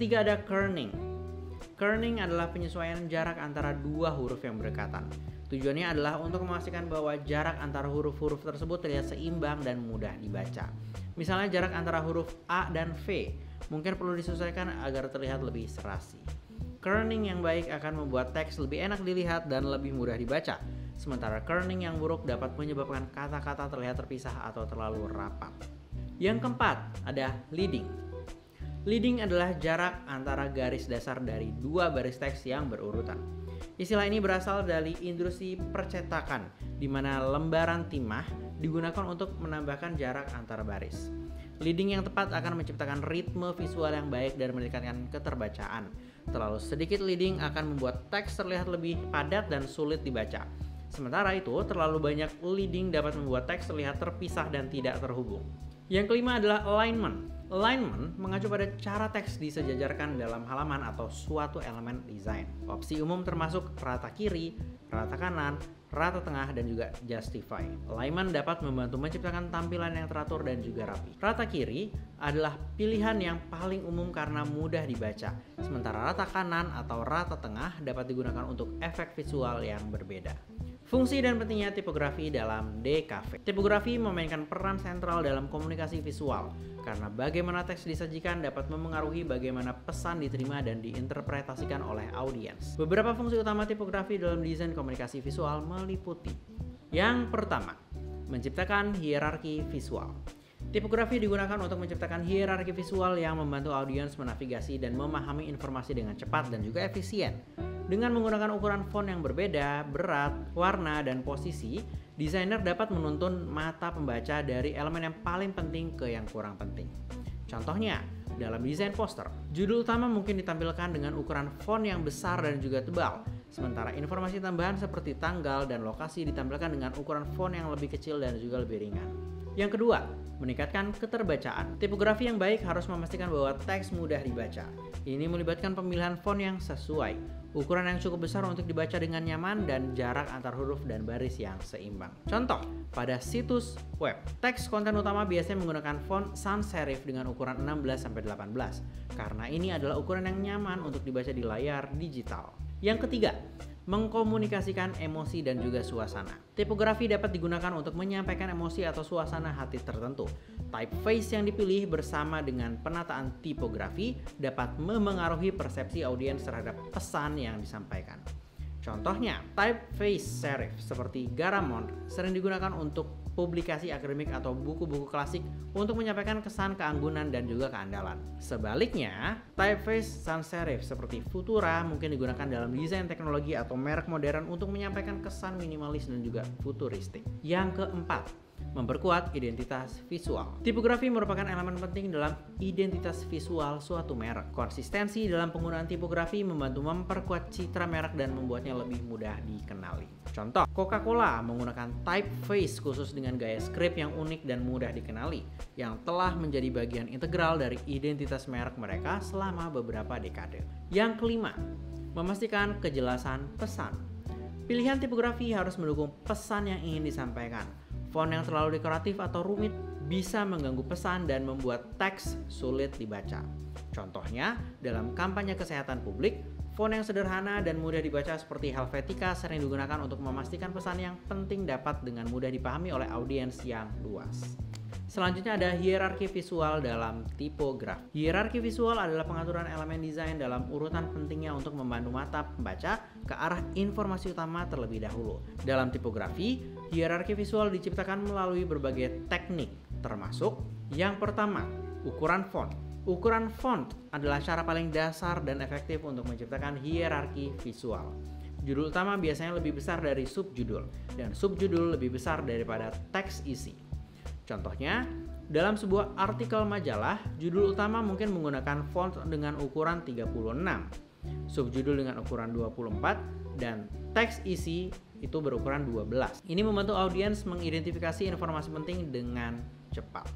ketiga ada kerning. Kerning adalah penyesuaian jarak antara dua huruf yang berdekatan. Tujuannya adalah untuk memastikan bahwa jarak antara huruf-huruf tersebut terlihat seimbang dan mudah dibaca. Misalnya jarak antara huruf A dan V mungkin perlu disesuaikan agar terlihat lebih serasi. Kerning yang baik akan membuat teks lebih enak dilihat dan lebih mudah dibaca. Sementara kerning yang buruk dapat menyebabkan kata-kata terlihat terpisah atau terlalu rapat. Yang keempat ada leading. Leading adalah jarak antara garis dasar dari dua baris teks yang berurutan. Istilah ini berasal dari industri percetakan, di mana lembaran timah digunakan untuk menambahkan jarak antara baris. Leading yang tepat akan menciptakan ritme visual yang baik dan meningkatkan keterbacaan. Terlalu sedikit leading akan membuat teks terlihat lebih padat dan sulit dibaca. Sementara itu, terlalu banyak leading dapat membuat teks terlihat terpisah dan tidak terhubung. Yang kelima adalah alignment. Alignment mengacu pada cara teks disejajarkan dalam halaman atau suatu elemen desain. Opsi umum termasuk rata kiri, rata kanan, rata tengah, dan juga justify. Alignment dapat membantu menciptakan tampilan yang teratur dan juga rapi. Rata kiri adalah pilihan yang paling umum karena mudah dibaca. Sementara rata kanan atau rata tengah dapat digunakan untuk efek visual yang berbeda. Fungsi dan pentingnya tipografi dalam DKV. Tipografi memainkan peran sentral dalam komunikasi visual karena bagaimana teks disajikan dapat memengaruhi bagaimana pesan diterima dan diinterpretasikan oleh audiens. Beberapa fungsi utama tipografi dalam desain komunikasi visual meliputi: yang pertama, menciptakan hierarki visual. Tipografi digunakan untuk menciptakan hierarki visual yang membantu audiens menavigasi dan memahami informasi dengan cepat dan juga efisien. Dengan menggunakan ukuran font yang berbeda, berat, warna, dan posisi, desainer dapat menuntun mata pembaca dari elemen yang paling penting ke yang kurang penting. Contohnya, dalam desain poster, judul utama mungkin ditampilkan dengan ukuran font yang besar dan juga tebal, sementara informasi tambahan seperti tanggal dan lokasi ditampilkan dengan ukuran font yang lebih kecil dan juga lebih ringan. Yang kedua, meningkatkan keterbacaan. Tipografi yang baik harus memastikan bahwa teks mudah dibaca. Ini melibatkan pemilihan font yang sesuai, ukuran yang cukup besar untuk dibaca dengan nyaman, dan jarak antar huruf dan baris yang seimbang. Contoh, pada situs web, teks konten utama biasanya menggunakan font sans serif dengan ukuran 16-18, karena ini adalah ukuran yang nyaman untuk dibaca di layar digital. Yang ketiga, mengkomunikasikan emosi dan juga suasana. Tipografi dapat digunakan untuk menyampaikan emosi atau suasana hati tertentu. Typeface yang dipilih bersama dengan penataan tipografi dapat memengaruhi persepsi audiens terhadap pesan yang disampaikan. Contohnya, typeface serif seperti Garamond sering digunakan untuk publikasi akademik atau buku-buku klasik untuk menyampaikan kesan keanggunan dan juga keandalan. Sebaliknya, typeface sans serif seperti Futura mungkin digunakan dalam desain teknologi atau merek modern untuk menyampaikan kesan minimalis dan juga futuristik. Yang keempat, memperkuat identitas visual. Tipografi merupakan elemen penting dalam identitas visual suatu merek. Konsistensi dalam penggunaan tipografi membantu memperkuat citra merek dan membuatnya lebih mudah dikenali. Contoh, Coca-Cola menggunakan typeface khusus dengan gaya skrip yang unik dan mudah dikenali, yang telah menjadi bagian integral dari identitas merek mereka selama beberapa dekade. Yang kelima, memastikan kejelasan pesan. Pilihan tipografi harus mendukung pesan yang ingin disampaikan. Font yang terlalu dekoratif atau rumit bisa mengganggu pesan dan membuat teks sulit dibaca. Contohnya, dalam kampanye kesehatan publik, font yang sederhana dan mudah dibaca seperti Helvetica sering digunakan untuk memastikan pesan yang penting dapat dengan mudah dipahami oleh audiens yang luas. Selanjutnya ada hierarki visual dalam tipografi. Hierarki visual adalah pengaturan elemen desain dalam urutan pentingnya untuk membantu mata pembaca ke arah informasi utama terlebih dahulu. Dalam tipografi, hierarki visual diciptakan melalui berbagai teknik, termasuk yang pertama, ukuran font. Ukuran font adalah cara paling dasar dan efektif untuk menciptakan hierarki visual. Judul utama biasanya lebih besar dari subjudul, dan subjudul lebih besar daripada teks isi. Contohnya, dalam sebuah artikel majalah, judul utama mungkin menggunakan font dengan ukuran 36, subjudul dengan ukuran 24, dan teks isi itu berukuran 12. Ini membantu audiens mengidentifikasi informasi penting dengan cepat.